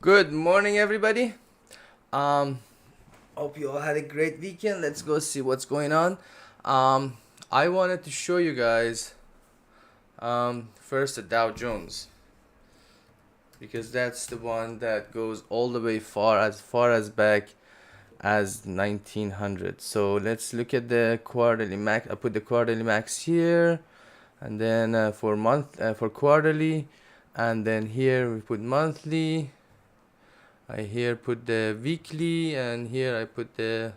Good morning, everybody. Um, Hope you all had a great weekend. Let's go see what's going on. Um, I wanted to show you guys first the Dow Jones because that's the one that goes all the way far as back as 1900. So let's look at the quarterly max. I put the quarterly max here, and then for quarterly, and then here we put monthly. I here put the weekly, and here I put the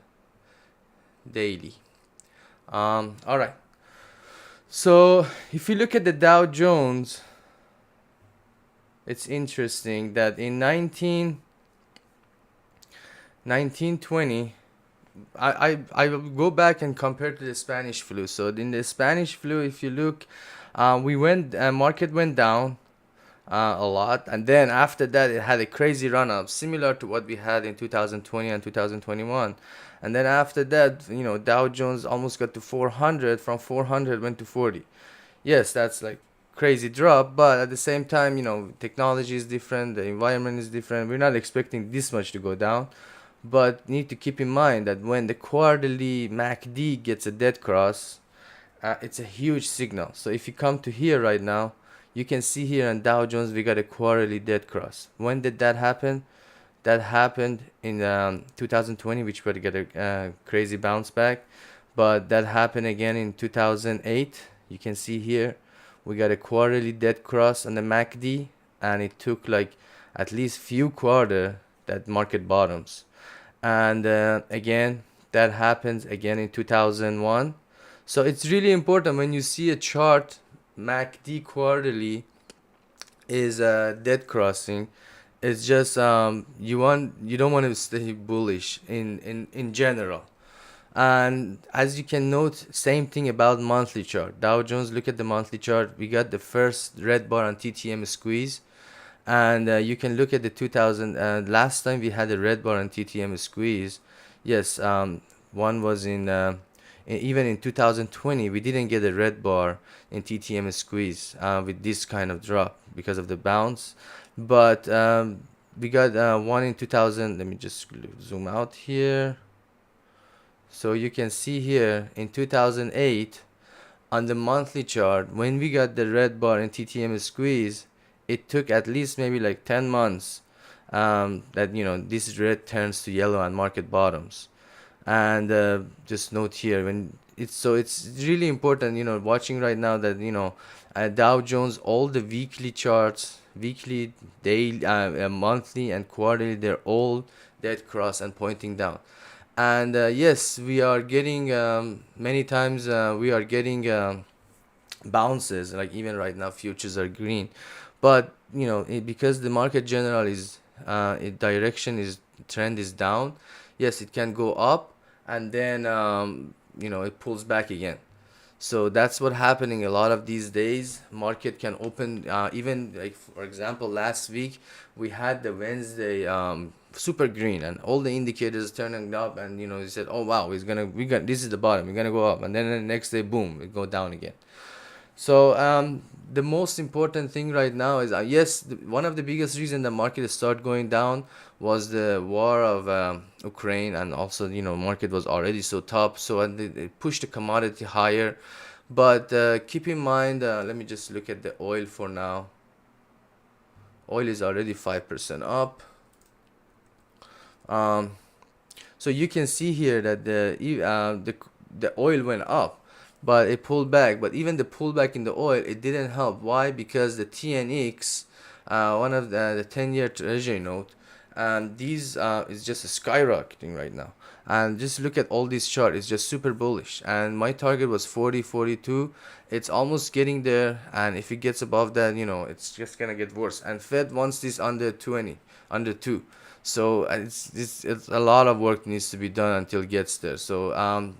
daily. All right. So if you look at the Dow Jones, it's interesting that in 1920, I will go back and compare to the Spanish flu. So in the Spanish flu, if you look, market went down a lot, and then after that it had a crazy run up similar to what we had in 2020 and 2021. And then after that, Dow Jones almost got to 400. From 400 went to 40. Yes, that's like crazy drop, but at the same time, technology is different, the environment is different. We're not expecting this much to go down, but need to keep in mind that when the quarterly MACD gets a dead cross, it's a huge signal. So if you come to here right now, you can see here on Dow Jones we got a quarterly dead cross. When did that happen? That happened in 2020, which would get a crazy bounce back, but that happened again in 2008. You can see here we got a quarterly dead cross on the MACD, and it took like at least few quarter that market bottoms. And again, that happens again in 2001. So it's really important when you see a chart MACD quarterly is dead crossing. It's just you don't want to stay bullish in general. And as you can note, same thing about monthly chart. Dow Jones, look at the monthly chart. We got the first red bar on TTM squeeze, and you can look at the 2000. Last time we had a red bar on TTM squeeze. Yes, one was even in 2020 we didn't get a red bar in TTM squeeze with this kind of drop because of the bounce, but we got one in 2000. Let me just zoom out here. So you can see here in 2008 on the monthly chart, when we got the red bar in TTM squeeze, it took at least maybe like 10 months that this red turns to yellow and market bottoms. And just note here when it's really important, watching right now that Dow Jones, all the weekly charts, weekly, daily, monthly, and quarterly, they're all dead cross and pointing down. And yes, we are getting many times we are getting bounces, like even right now futures are green, but because the market general is direction is trend is down. Yes, it can go up, and then it pulls back again. So that's what happening a lot of these days. Market can open, even like for example last week we had the Wednesday super green, and all the indicators turning up, and they said, oh wow, we got this is the bottom, we're gonna go up, and then the next day boom, it go down again. So the most important thing right now is yes, one of the biggest reason the market start going down was the war of Ukraine, and also market was already so top, so they pushed the commodity higher. But keep in mind, let me just look at the oil for now. Oil is already 5% up. Um, so you can see here that the oil went up, but it pulled back. But even the pullback in the oil, it didn't help. Why? Because the TNX, one of the 10-year treasury note, these is just skyrocketing right now. And just look at all these chart, it's just super bullish. And my target was 40, 42. It's almost getting there, and if it gets above that, it's just gonna get worse. And Fed wants this under 20, under 2. So it's a lot of work needs to be done until it gets there. So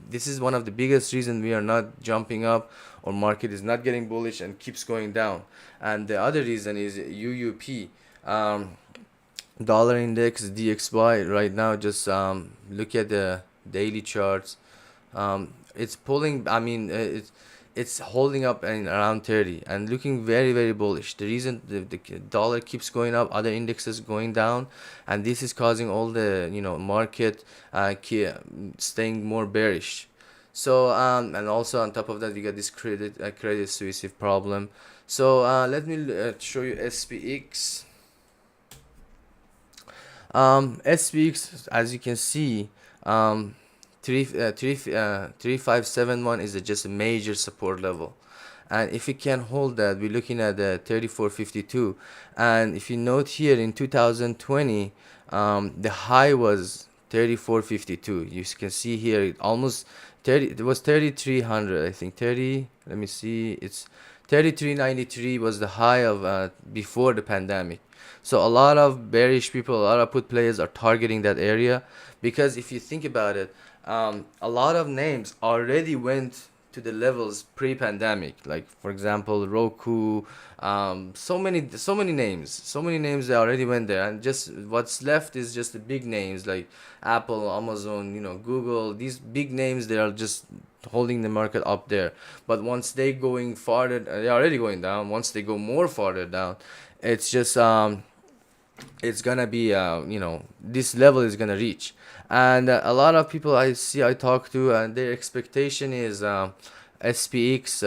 this is one of the biggest reasons we are not jumping up, or market is not getting bullish and keeps going down. And the other reason is UUP, dollar index DXY right now. Just look at the daily charts. It's pulling. I mean, it's holding up in around 30 and looking very very bullish. The reason the dollar keeps going up, other indexes going down, and this is causing all the market staying more bearish. So and also on top of that, we got this credit Suisse problem. So let me show you SPX. SPX, as you can see, um, 3571 is just a major support level, and if we can hold that, we're looking at the 3452. And if you note here in 2020, the high was 3452. You can see here it almost 30, it was 3300, I think. 30, let me see, it's 3393 was the high of before the pandemic. So a lot of bearish people, a lot of put players are targeting that area, because if you think about it, a lot of names already went to the levels pre-pandemic. Like for example, Roku, so many names they already went there, and just what's left is just the big names like Apple, Amazon, Google. These big names, they are just holding the market up there. But once they going farther, they're already going down. Once they go more farther down, it's just it's gonna be this level is gonna reach. And a lot of people I talk to, and their expectation is SPX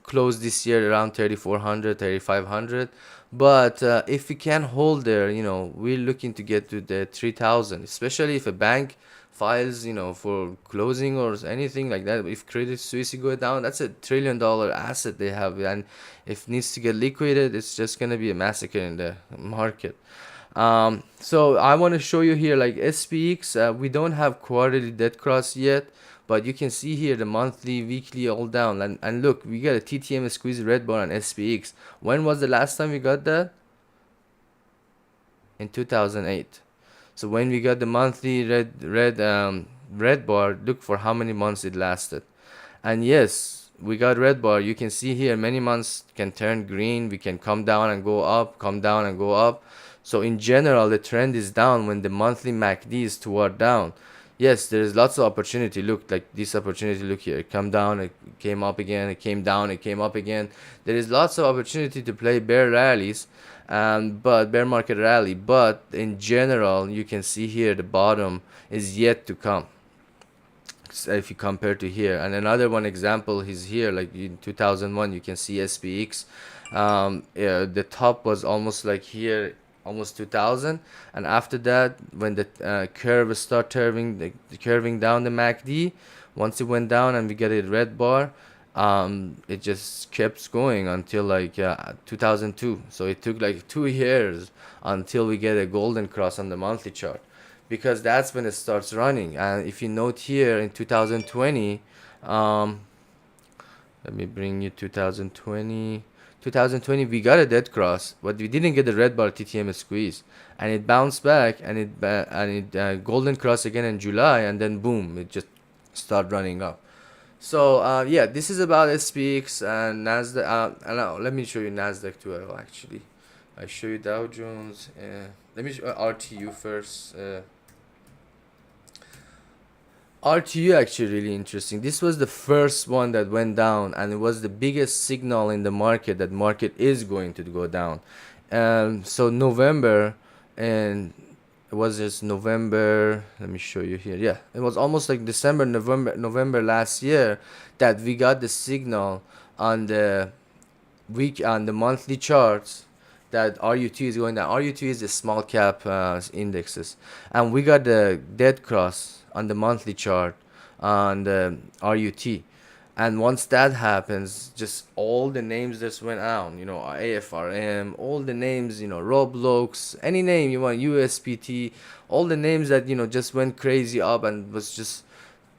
close this year around 3400, 3500. But if we can hold there, we're looking to get to the 3000, especially if a bank files for closing or anything like that. If Credit Suisse go down, that's $1 trillion asset they have, and if it needs to get liquidated, it's just gonna be a massacre in the market. So I want to show you here like SPX. We don't have quarterly dead cross yet, but you can see here the monthly, weekly all down. And look, we got a TTM squeeze red bar on SPX. When was the last time we got that? In 2008. So when we got the monthly red bar, look for how many months it lasted. And yes, we got red bar. You can see here many months can turn green. We can come down and go up, come down and go up. So in general, the trend is down when the monthly MACD is toward down. Yes, there is lots of opportunity. Look, like this opportunity. Look here, it come down, it came up again, it came down, it came up again. There is lots of opportunity to play bear rallies, but bear market rally. But in general, you can see here the bottom is yet to come. If you compare to here, and another one example is here, like in 2001, you can see SPX. Yeah, the top was almost like here, almost 2000, and after that, when the curve start curving down the MACD, once it went down and we get a red bar, it just kept going until like 2002. So it took like 2 years until we get a golden cross on the monthly chart, because that's when it starts running. And if you note here in 2020, um, let me bring you 2020. 2020 we got a dead cross, but we didn't get the red bar TTM squeeze, and it bounced back, and it golden cross again in July, and then boom, it just started running up. So yeah, this is about SPX and Nasdaq. Let me show you Nasdaq too. Actually, I show you Dow Jones. Let me show RTU first. RTU actually really interesting. This was the first one that went down, and it was the biggest signal in the market that market is going to go down. So November, and it was just November. Let me show you here. Yeah, it was almost like December, November last year that we got the signal on the on the monthly charts that RUT is going down. RUT is the small cap indexes, and we got the dead cross on the monthly chart on the RUT. And once that happens, just all the names just went out. AFRM, all the names. Roblox, any name you want, USPT, all the names that just went crazy up and was just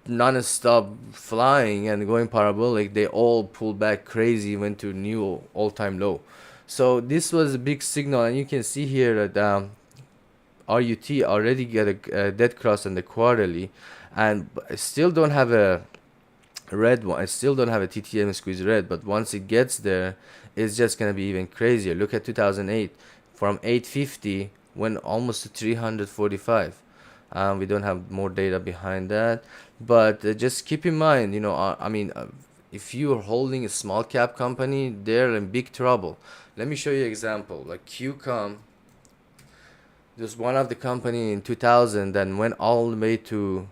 non-stop flying and going parabolic. They all pulled back crazy, went to new all-time low. So this was a big signal, and you can see here that RUT already get a dead cross on the quarterly, and I still don't have a red one. I still don't have a TTM squeeze red, but once it gets there, it's just gonna be even crazier. Look at 2008, from 850 went almost to 345. We don't have more data behind that, but just keep in mind, if you are holding a small cap company, they're in big trouble. Let me show you an example. Like QCOM, there's one of the company in 2000 that went all the way to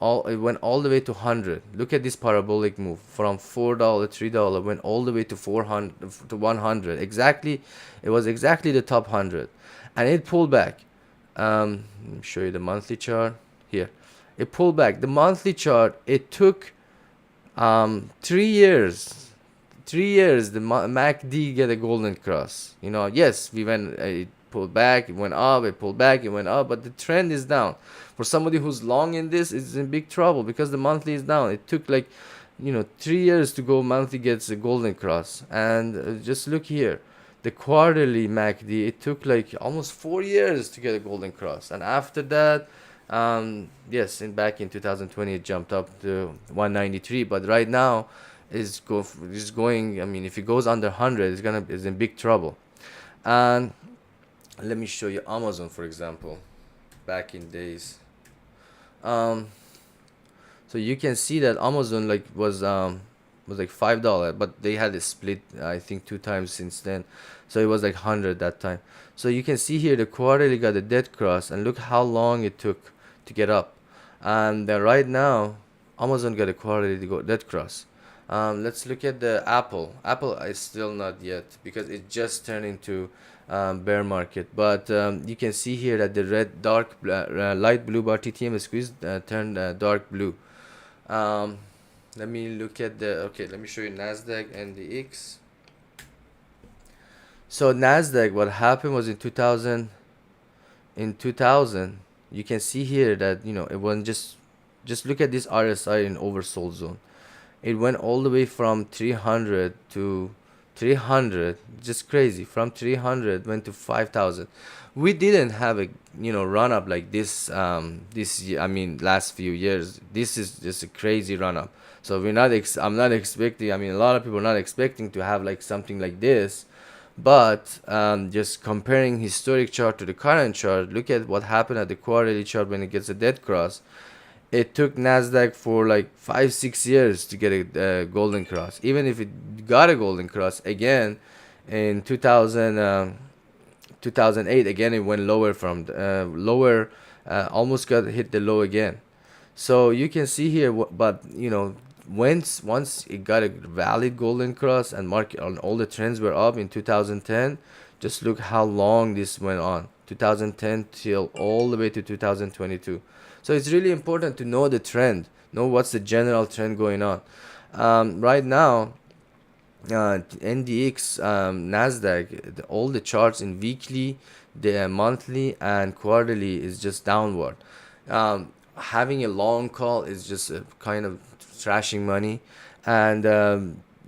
it went all the way to 100. Look at this parabolic move from $4, $3, went all the way to 400 to 100. Exactly, it was exactly the top 100, and it pulled back. Let me show you the monthly chart here. It pulled back. The monthly chart, it took 3 years. 3 years the MACD get a golden cross. Yes, we went. It pulled back. It went up. It pulled back. It went up. But the trend is down. For somebody who's long in this, it's in big trouble because the monthly is down. It took like 3 years to go. Monthly gets a golden cross, and just look here. The quarterly MACD, it took like almost 4 years to get a golden cross, and after that, yes, back in 2020 it jumped up to 193, but right now is going. I mean, if it goes under 100, it's in big trouble. And let me show you Amazon, for example, back in days. Um, so you can see that Amazon was like $5, but they had a split, I think, 2 times since then. So it was like 100 that time. So you can see here the quarterly got a dead cross, and look how long it took to get up. And right now, Amazon got a quarterly to go dead cross. Let's look at the Apple. Apple is still not yet because it just turned into bear market. But you can see here that the light blue bar TTM squeeze turned dark blue. Um, Let me look at let me show you Nasdaq and the X. So Nasdaq, what happened was in 2000, you can see here that it wasn't just look at this RSI in oversold zone. It went all the way from 300 to 300, just crazy. From 300 went to 5,000. We didn't have a run up like this year. I mean, last few years. This is just a crazy run up. So I'm not expecting. I mean, a lot of people are not expecting to have like something like this. But just comparing historic chart to the current chart, look at what happened at the quarterly chart when it gets a dead cross. It took Nasdaq for like 5-6 years to get a golden cross. Even if it got a golden cross again in 2008, again it went lower from lower, almost got hit the low again. So you can see here, but once it got a valid golden cross and market on all the trends were up in 2010, just look how long this went on, 2010 till all the way to 2022. So it's really important to know the trend, know what's the general trend going on. Right now, NDX, Nasdaq, all the charts in weekly, the monthly, and quarterly is just downward. Having a long call is just a kind of trashing money, and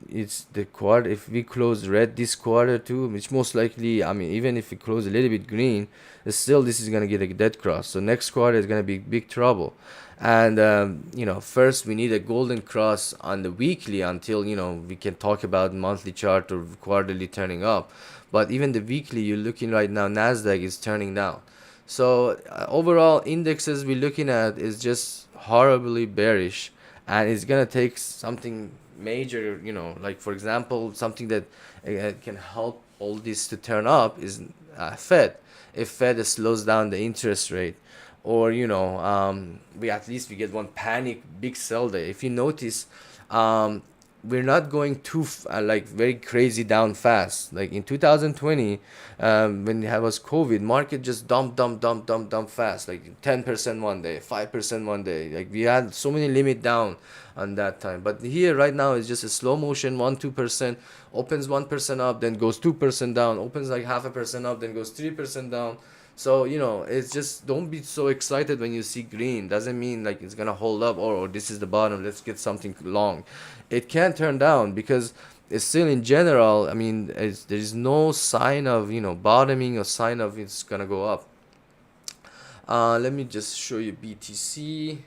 it's the quarter. If we close red this quarter too, which most likely, I mean, even if we close a little bit green, still this is gonna get a dead cross. So next quarter is gonna be big trouble. And first we need a golden cross on the weekly until we can talk about monthly chart or quarterly turning up. But even the weekly, you're looking right now, Nasdaq is turning down. So overall indexes we're looking at is just horribly bearish, and it's gonna take something major, like for example something that can help all this to turn up is Fed. If Fed slows down the interest rate, or we at least we get one panic big sell day. If you notice, we're not going too like very crazy down fast. Like in 2020, when it was COVID, market just dump fast, like 10% one day, 5% one day. Like we had so many limit down on that time. But here right now it's just a slow motion, 1-2%, opens 1% up, then goes 2% down, opens like 0.5% up, then goes 3% down. So it's just, don't be so excited when you see green. Doesn't mean like it's gonna hold up, or this is the bottom, let's get something long. It can turn down because it's still in general. I mean, there is no sign of bottoming or sign of it's gonna go up. Let me just show you BTC.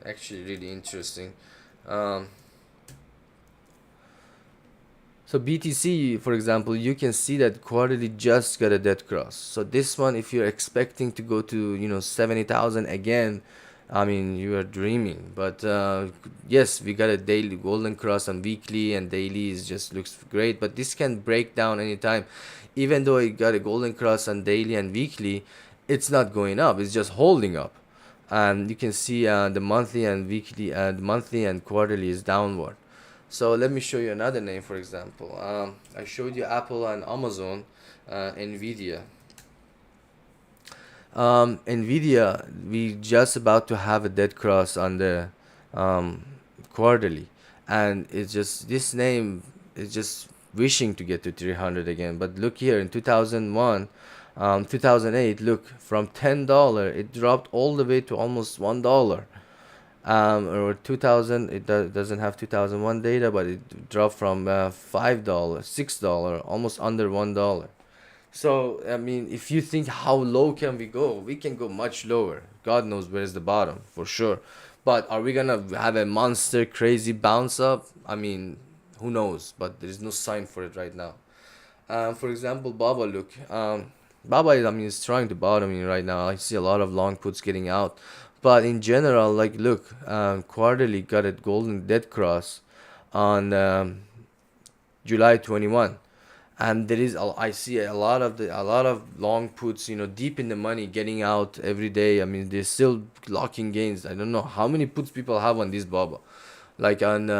Actually, really interesting. Um, So BTC, for example, you can see that quarterly just got a dead cross. So this one, if you're expecting to go to 70,000 again, I mean, you are dreaming. But yes, we got a daily golden cross on weekly, and daily is just looks great. But this can break down anytime. Even though it got a golden cross on daily and weekly, it's not going up. It's just holding up. And you can see the monthly and weekly, the monthly and quarterly is downward. So let me show you another name, for example. I showed you Apple and Amazon, Nvidia. Nvidia, we just about to have a dead cross on the um, quarterly, and it's just this name is just wishing to get to 300 again. But look here in 2001, 2008, look from $10 it dropped all the way to almost $1. Or 2000, doesn't have 2001 data, but it dropped from $5, $6, almost under $1. So, I mean, if you think how low can we go, we can go much lower. God knows where's the bottom, for sure. But are we gonna have a monster crazy bounce up? I mean, who knows? But there is no sign for it right now. For example, Baba, look. Baba, I mean, is trying to bottom in right now. I see a lot of long puts getting out. But in general, like, look, quarterly got a golden dead cross on July 21, and there is I see a lot of long puts, deep in the money getting out every day. I mean, they're still locking gains. I don't know how many puts people have on this Baba. Like on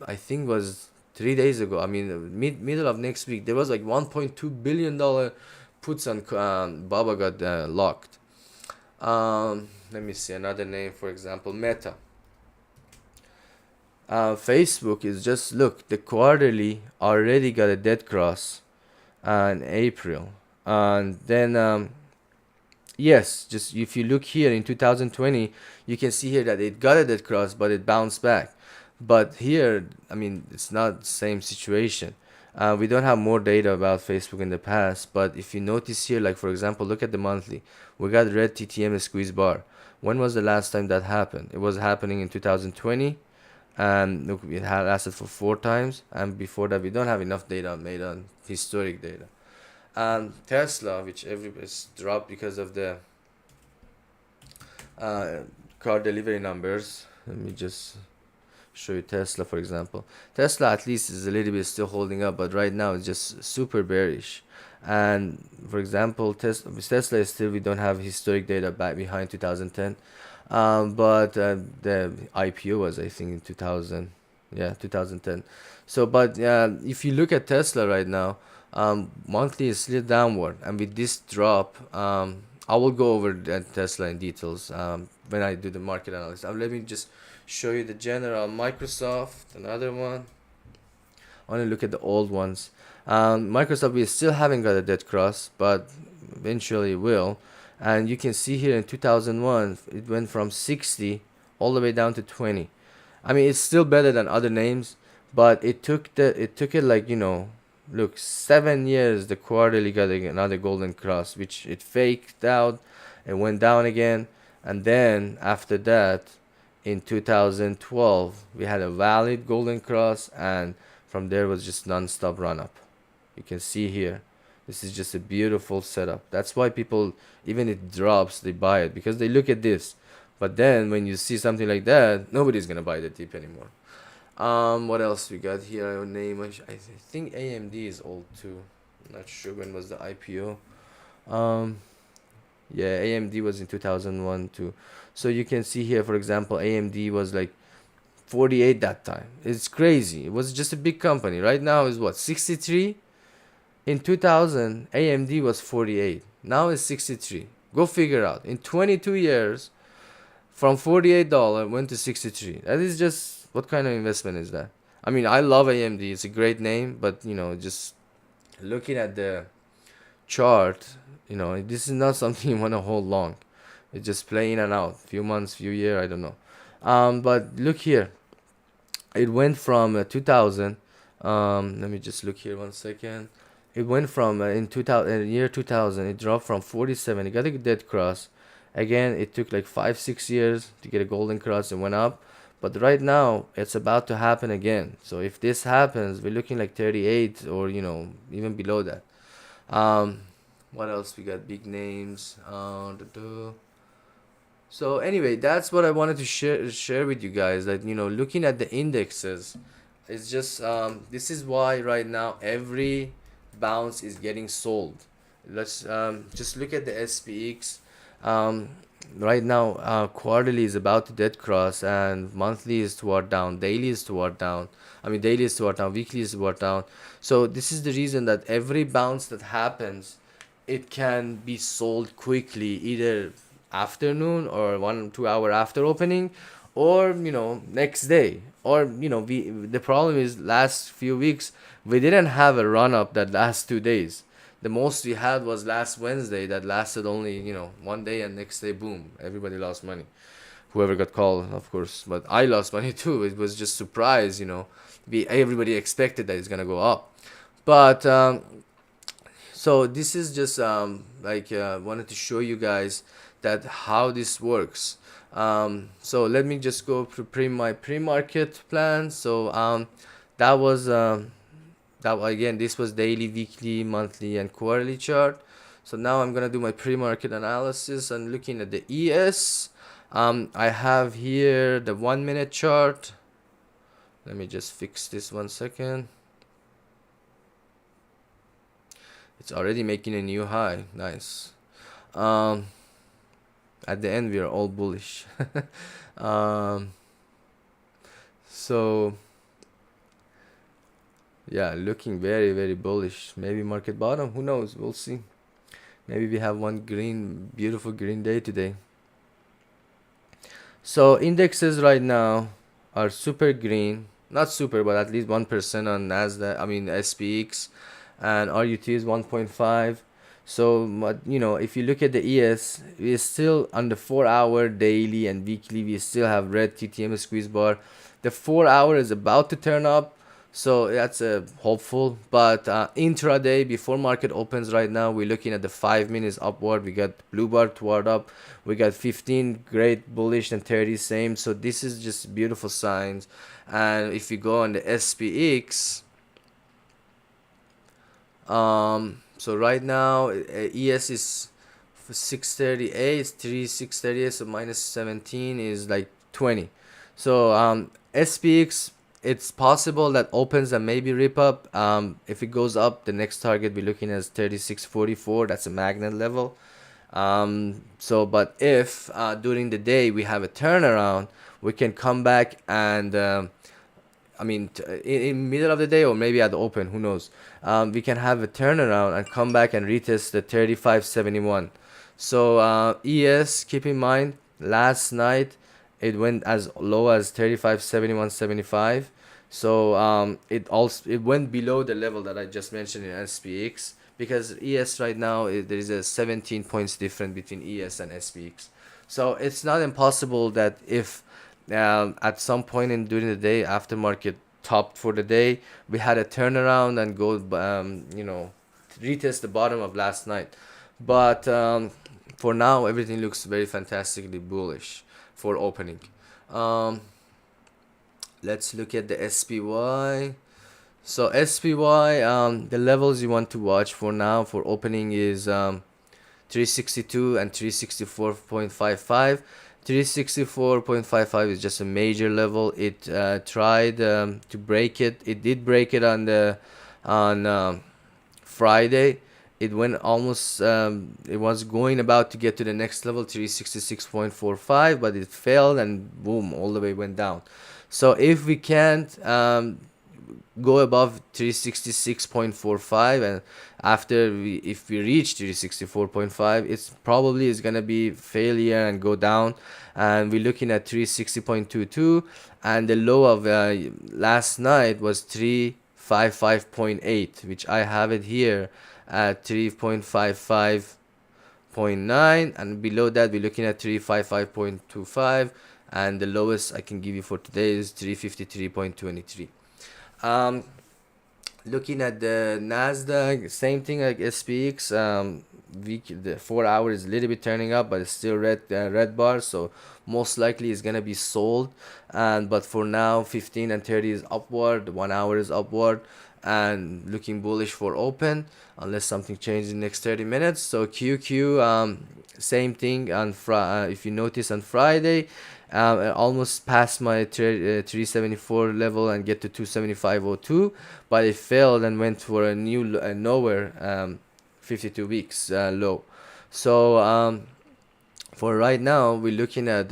I think was 3 days ago. I mean, middle of next week there was like 1.2 billion dollar puts on Baba got locked. Let me see another name, for example, Meta. Facebook is just look, the quarterly already got a dead cross in April. And then, yes, just if you look here in 2020, you can see here that it got a dead cross, but it bounced back. But here, I mean, it's not the same situation. We don't have more data about Facebook in the past, but if you notice here, like for example, look at the monthly. We got red TTM squeeze bar. When was the last time that happened? It was happening in 2020, and look, it had lasted for 4 times, and before that we don't have enough data made on historic data. And Tesla, which everybody's dropped because of the uh, car delivery numbers. Let me just show you Tesla, for example. Tesla at least is a little bit still holding up, but right now it's just super bearish. And for example, Tesla is still, we don't have historic data back behind 2010. But the IPO was, I think, in 2000, yeah, 2010. So, but if you look at Tesla right now, monthly is still downward, and with this drop, I will go over Tesla in details when I do the market analysis. Let me just show you the general. Microsoft, another one. I want to look at the old ones. Microsoft, we still haven't got a dead cross, but eventually will. And you can see here in 2001, it went from 60 all the way down to 20. I mean, it's still better than other names, but it took it like, look, 7 years the quarterly got another golden cross, which it faked out, it went down again, and then after that, in 2012, we had a valid golden cross, and from there was just non-stop run up. You can see here, this is just a beautiful setup. That's why people, even it drops, they buy it because they look at this. But then when you see something like that, nobody's gonna buy the dip anymore. What else we got here? Name, I think AMD is old too. Not sure when was the IPO. Um, yeah, AMD was in 2001 too. So you can see here, for example, AMD was like 48 that time. It's crazy. It was just a big company. Right now is what, 63? In 2000, AMD was 48. Now it's 63. Go figure out. In 22 years, from $48 went to 63. That is just, what kind of investment is that? I mean, I love AMD. It's a great name, but just looking at the chart, this is not something you want to hold long. It's just playing in and out, few months, few year, I don't know. But look here, it went from 2000. Let me just look here 1 second. It went from in 2000, year 2000, it dropped from 47. It got a dead cross. Again, it took like 5 6 years to get a golden cross. It went up, but right now it's about to happen again. So if this happens, we're looking like 38, or even below that. Um, what else we got? Big names. So anyway, that's what I wanted to share with you guys. That looking at the indexes, it's just this is why right now every bounce is getting sold. Let's just look at the SPX. Um, right now, quarterly is about to dead cross, and monthly is toward down, daily is toward down. I mean, daily is toward down, weekly is toward down. So this is the reason that every bounce that happens, it can be sold quickly, either afternoon or 1 2 hour after opening, or next day. Or we the problem is last few weeks we didn't have a run up that last 2 days. The most we had was last Wednesday, that lasted only one day, and next day, boom, everybody lost money. Whoever got called, of course, but I lost money too. It was just surprise. We everybody expected that it's gonna go up, but so this is just like wanted to show you guys that how this works. So let me just go to my pre-market plan. So that was that again, this was daily, weekly, monthly, and quarterly chart. So now I'm gonna do my pre-market analysis and looking at the ES. I have here the 1 minute chart. Let me just fix this 1 second. It's already making a new high. Nice. Um, at the end, we are all bullish. um, so yeah, looking very, very bullish. Maybe market bottom. Who knows? We'll see. Maybe we have one beautiful green day today. So indexes right now are super green. Not super, but at least 1% on Nasdaq. I mean SPX, and RUT is 1.5. So, but if you look at the ES, we're still on the 4 hour daily and weekly. We still have red TTM squeeze bar. The 4 hour is about to turn up, so that's hopeful. But intraday, before market opens right now, we're looking at the 5 minutes upward. We got blue bar toward up. We got 15 great bullish and 30 same. So this is just beautiful signs. And if you go on the SPX, so right now ES is 638, 3638, so minus 17 is like 20. So SPX, it's possible that opens and maybe rip up. If it goes up, the next target we're looking at is 3644. That's a magnet level. So but if during the day we have a turnaround, we can come back and I mean, in middle of the day or maybe at the open, who knows? We can have a turnaround and come back and retest the 3571. So ES, keep in mind, last night it went as low as 3571.75. So it went below the level that I just mentioned in SPX, because ES right now there is a 17 points difference between ES and SPX. So it's not impossible that if at some point in during the day after market topped for the day, we had a turnaround and go retest the bottom of last night. But for now everything looks very fantastically bullish for opening. um, let's look at the SPY. So SPY, the levels you want to watch for now for opening is 362 and 364.55. 364.55 is just a major level. It tried to break it. It did break it on Friday. It went almost. It was going about to get to the next level, 366.45, but it failed and boom, all the way went down. So if we can't go above 366.45, and after if we reach 364.5, it's probably is gonna be failure and go down, and we're looking at 360.22, and the low of last night was 355.8, which I have it here at 3.55.9, and below that we're looking at 355.25, and the lowest I can give you for today is 353.23. um, Looking at the Nasdaq, same thing like SPX. The 4 hour is a little bit turning up, but it's still red bar, so most likely it's gonna be sold. And but for now, 15 and 30 is upward. 1 hour is upward, and looking bullish for open unless something changes in the next 30 minutes. So QQ, same thing on if you notice on Friday, I almost passed my 374 level and get to 275.02, but it failed and went for a new nowhere 52 weeks low. So for right now, we're looking at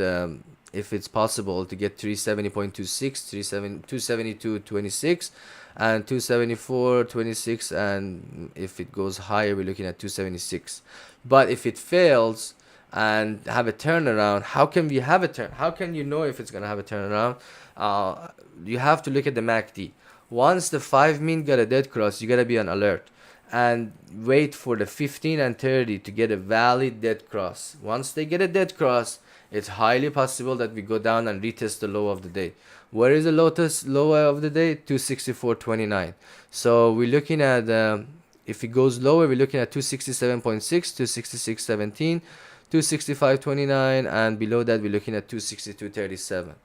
if it's possible to get 370.26, 272.26, and 274.26, and if it goes higher, we're looking at 276. But if it fails and have a turnaround, how can we have a turn? How can you know if it's gonna have a turnaround? Uh, you have to look at the MACD. Once the 5 min got a dead cross, you gotta be on alert and wait for the 15 and 30 to get a valid dead cross. Once they get a dead cross, it's highly possible that we go down and retest the low of the day. Where is the low of the day? 264.29. So we're looking at if it goes lower, we're looking at 267.6, 266.17, 265.29, and below that we're looking at 262.37.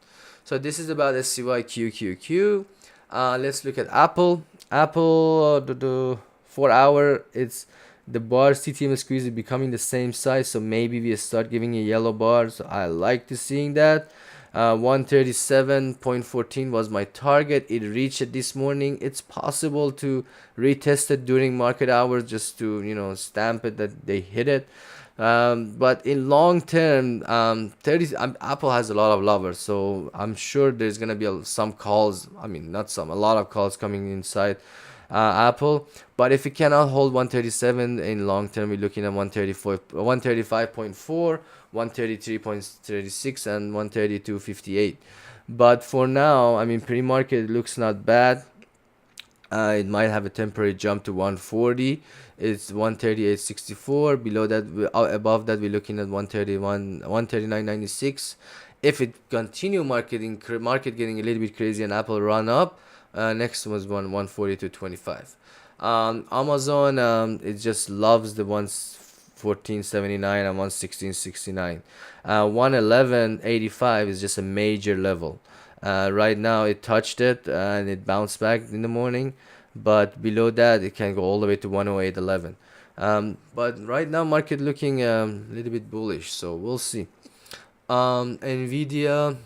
So this is about SCYQQQ. Let's look at Apple. Apple, the 4 hour, it's the bar CTM squeeze is becoming the same size, so maybe we start giving a yellow bar. So I like to seeing that. 137.14 was my target. It reached it this morning. It's possible to retest it during market hours just to stamp it that they hit it. But in long term, 30 Apple has a lot of lovers, so I'm sure there's gonna be some calls. I mean, not some, a lot of calls coming inside Apple. But if it cannot hold 137 in long term, we're looking at 135.4, 133.36, and 132.58. But for now, I mean, pre-market looks not bad. It might have a temporary jump to 140. It's 138.64. Below that, above that, we're looking at 131, 139.96. If it continue market getting a little bit crazy and Apple run up, next was 142.25. Amazon, it just loves the 114.79 and 116.69. 111.85 is just a major level. Right now it touched it and it bounced back in the morning, but below that it can go all the way to 108.11. But right now market looking a little bit bullish, so we'll see. Nvidia,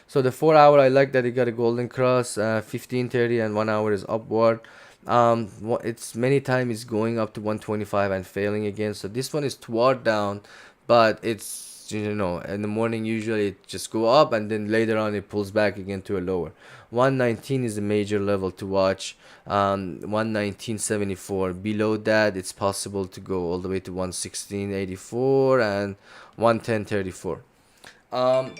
so the 4 hour, I like that it got a golden cross. 15:30 and 1 hour is upward. It's many times it's going up to 125 and failing again. So this one is toward down, but it's in the morning usually it just go up and then later on it pulls back again to a lower. 119 is a major level to watch. 119.74. Below that, it's possible to go all the way to 116.84 and 110.34. Um,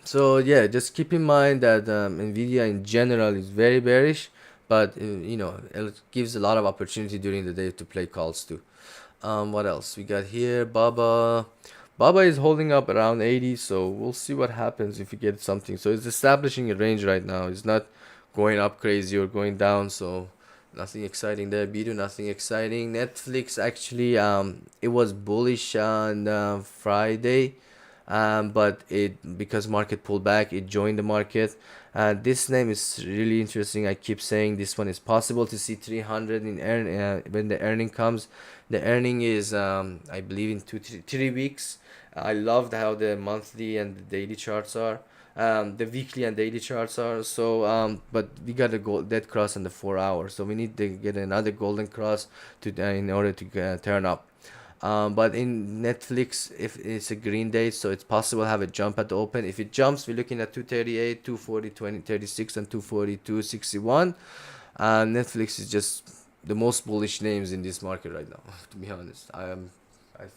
so yeah, just keep in mind that Nvidia in general is very bearish, but it gives a lot of opportunity during the day to play calls too. What else we got here? Baba is holding up around 80, so we'll see what happens if we get something. So it's establishing a range right now. It's not going up crazy or going down, so nothing exciting there. Bidu, nothing exciting. Netflix actually, it was bullish on Friday, but it because market pulled back, it joined the market. This name is really interesting. I keep saying this one is possible to see 300 in when the earning comes. The earning is I believe in 3 weeks. I loved how the monthly and the daily charts are. The weekly and daily charts are. So but we got a dead cross in the 4 hour, so we need to get another golden cross to in order to turn up. But in Netflix, if it's a green day, so it's possible to have a jump at the open. If it jumps, we're looking at 238, 240, 20, 36, and 242.61. Netflix is just the most bullish names in this market right now. To be honest, I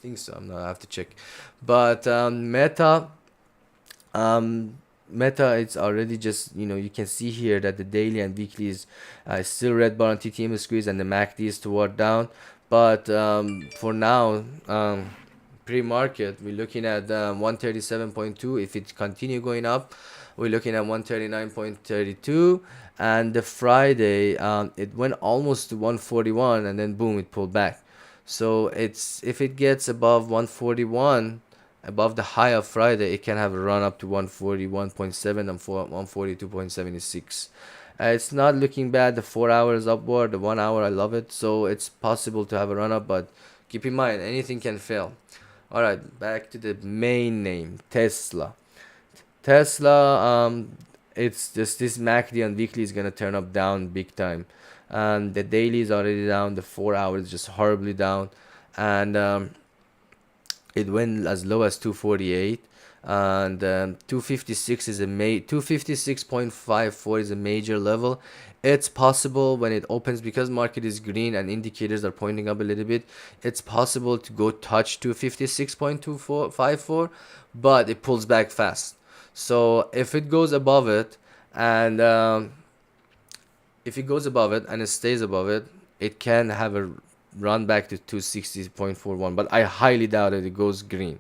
think so. I have to check. But Meta, it's already just you can see here that the daily and weekly is still red bar on TTM squeeze and the MACD is toward down. But for now, pre-market, we're looking at 137.2. If it continue going up, we're looking at 139.32. And the Friday, it went almost to 141, and then boom, it pulled back. So if it gets above 141, above the high of Friday, it can have a run up to 141.7 and 142.76. It's not looking bad. The 4 hours upward, the 1 hour, I love it. So it's possible to have a run up, but keep in mind anything can fail. All right, back to the main name, Tesla. Tesla, it's just this MACD on weekly is gonna turn up down big time, and the daily is already down. The 4 hours just horribly down, and it went as low as 248, and 256 is a 256.54 is a major level. It's possible when it opens, because market is green and indicators are pointing up a little bit, it's possible to go touch 256.2454, but it pulls back fast. So if it goes above it, and if it goes above it and it stays above it, it can have a run back to 260.41, but I highly doubt it goes green.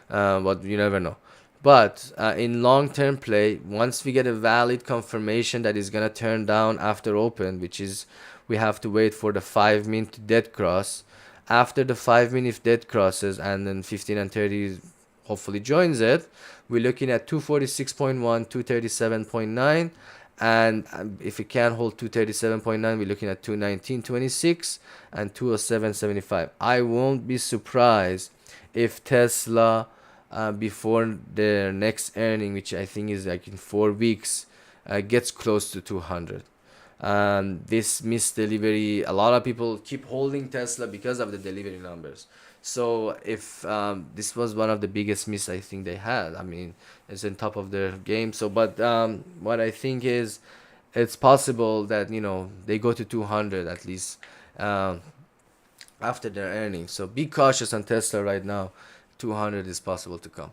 But you never know. But in long-term play, once we get a valid confirmation that is gonna turn down after open, which is we have to wait for the 5 minute dead cross. After the 5 minute if dead crosses, and then 15 and 30 hopefully joins it, we're looking at 246.1, 237.9, and if it can hold 237.9, we're looking at 219.26 and 207.75. I won't be surprised if Tesla, before their next earning, which I think is like in 4 weeks, gets close to 200. This missed delivery, a lot of people keep holding Tesla because of the delivery numbers. So if this was one of the biggest miss I think they had, I mean, it's on top of their game. So, but what I think is, it's possible that they go to 200 at least um, after their earnings. So be cautious on Tesla right now. 200 is possible to come.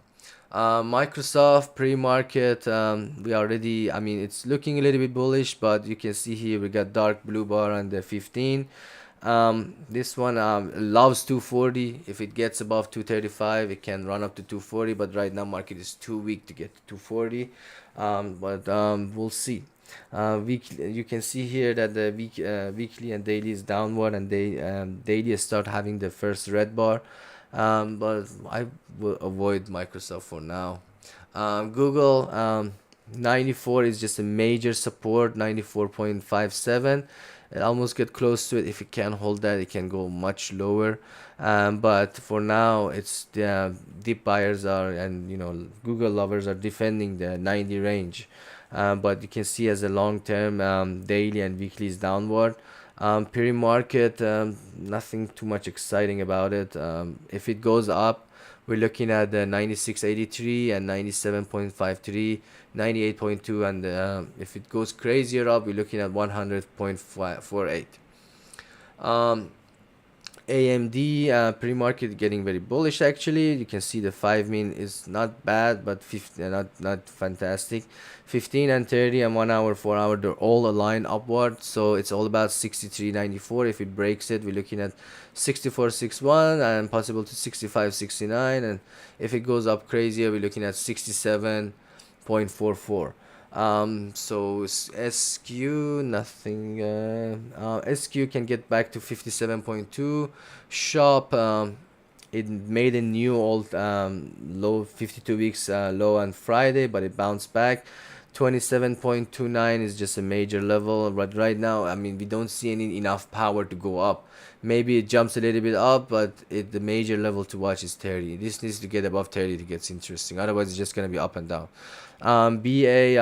Microsoft pre-market, we already, I mean, it's looking a little bit bullish, but you can see here we got dark blue bar on the 15. This one loves 240. If it gets above 235, it can run up to 240, but right now market is too weak to get to 240. But we'll see. Weekly, you can see here that the weekly and daily is downward, and they daily start having the first red bar. But I will avoid Microsoft for now. Google, 94 is just a major support, 94.57. It almost get close to it. If it can hold that, it can go much lower. But for now, it's the deep buyers are, and Google lovers are defending the 90 range. But you can see as a long term, daily and weekly is downward. Pre-market, nothing too much exciting about it. If it goes up, we're looking at the 96.83 and 97.53, 98.2, and if it goes crazier up, we're looking at 100.48. AMD, pre-market getting very bullish actually. You can see the 5 min is not bad, but 50, not fantastic. 15 and 30 and 1 hour, 4 hour, they're all aligned upward. So it's all about 63.94. If it breaks it, we're looking at 64.61 and possible to 65.69. And if it goes up crazier, we're looking at 67.44. So SQ, nothing. SQ can get back to 57.2. Shop, it made a new old low, 52 weeks low on Friday, but it bounced back. 27.29 is just a major level, but right now, I mean, we don't see enough power to go up. Maybe it jumps a little bit up, but the major level to watch is 30. This needs to get above 30 to get interesting. Otherwise, it's just gonna be up and down. BA,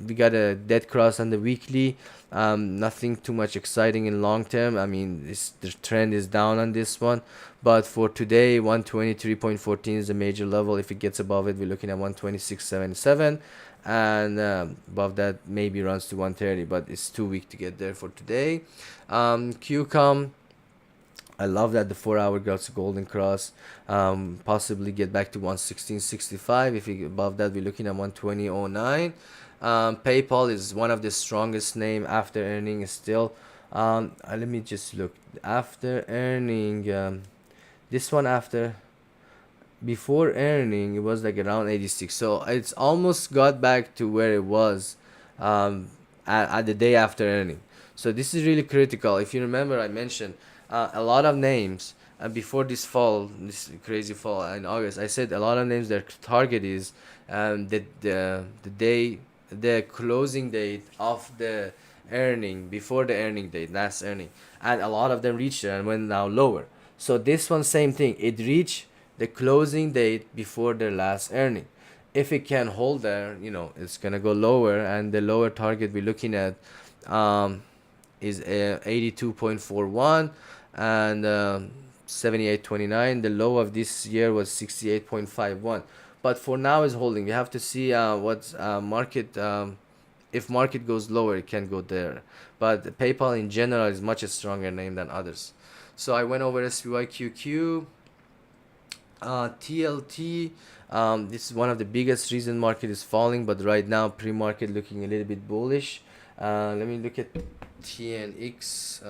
we got a dead cross on the weekly. Nothing too much exciting in long term. I mean, the trend is down on this one, but for today, 123.14 is a major level. If it gets above it, we're looking at 126.77, and above that maybe runs to 130, but it's too weak to get there for today. QCOM, I love that the 4 hour got a golden cross. Possibly get back to 116.65. If we above that, we're looking at 120.09. PayPal is one of the strongest name after earning still. Let me just look after earning. This one after before earning, it was like around 86. So it's almost got back to where it was at the day after earning. So this is really critical. If you remember, I mentioned a lot of names before this fall, this crazy fall in August. I said a lot of names. Their target is the day, the closing date of the earning before the earning date, last earning, and a lot of them reached it and went now lower. So this one, same thing. It reached the closing date before their last earning. If it can hold there, it's gonna go lower, and the lower target we're looking at um, is 82.41 and 78.29. The low of this year was 68.51. But for now is holding. We have to see what market if market goes lower, it can go there. But PayPal in general is much a stronger name than others. So I went over SPYQQ, TLT. This is one of the biggest reason market is falling, but right now pre-market looking a little bit bullish. Let me look at TNX.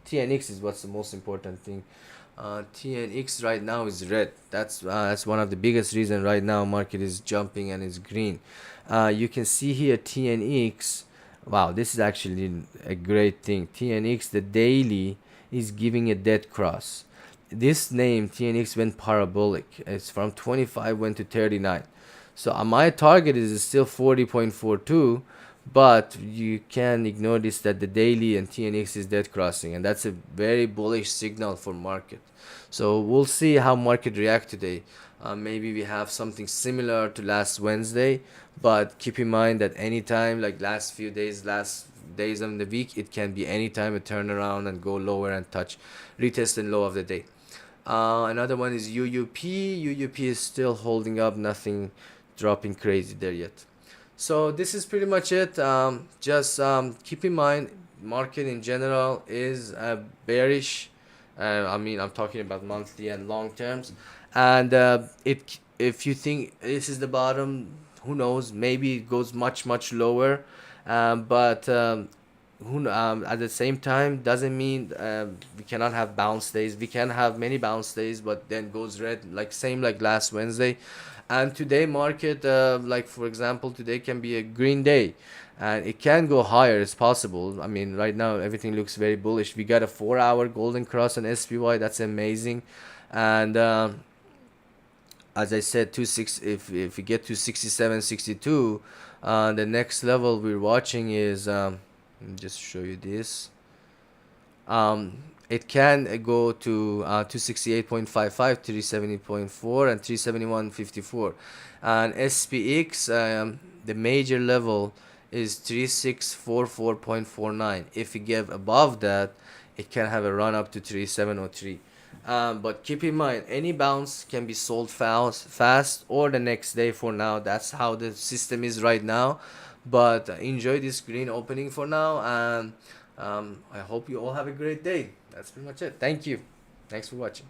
TNX is what's the most important thing. TNX right now is red. That's one of the biggest reason right now market is jumping and is green. You can see here TNX. Wow, this is actually a great thing. TNX, the daily is giving a dead cross. This name TNX went parabolic. It's from 25 went to 39. So my target is still 40.42, but you can ignore this that the daily and TNX is dead crossing, and that's a very bullish signal for market. So we'll see how market react today. Maybe we have something similar to last Wednesday, but keep in mind that anytime, like last days of the week, it can be anytime a turnaround and go lower and touch retest and low of the day. Another one is UUP. UUP is still holding up, nothing dropping crazy there yet. So this is pretty much it. Just keep in mind, market in general is bearish. I mean, I'm talking about monthly and long terms. And it if you think this is the bottom, who knows? Maybe it goes much lower. But at the same time doesn't mean we cannot have bounce days. We can have many bounce days, but then goes red, like same like last Wednesday. And today market, like for example, today can be a green day, and it can go higher. It's possible. I mean, right now everything looks very bullish. We got a 4 hour golden cross on SPY. That's amazing. And as I said, if we get to 67, 62, the next level we're watching is let me just show you this. It can go to 268.55, 370.4, and 371.54. And SPX, the major level is 3644.49. If we get above that, it can have a run up to 3703. But keep in mind, any bounce can be sold fast or the next day. For now, that's how the system is right now. But enjoy this green opening for now, and I hope you all have a great day. That's pretty much it. Thank you. Thanks for watching.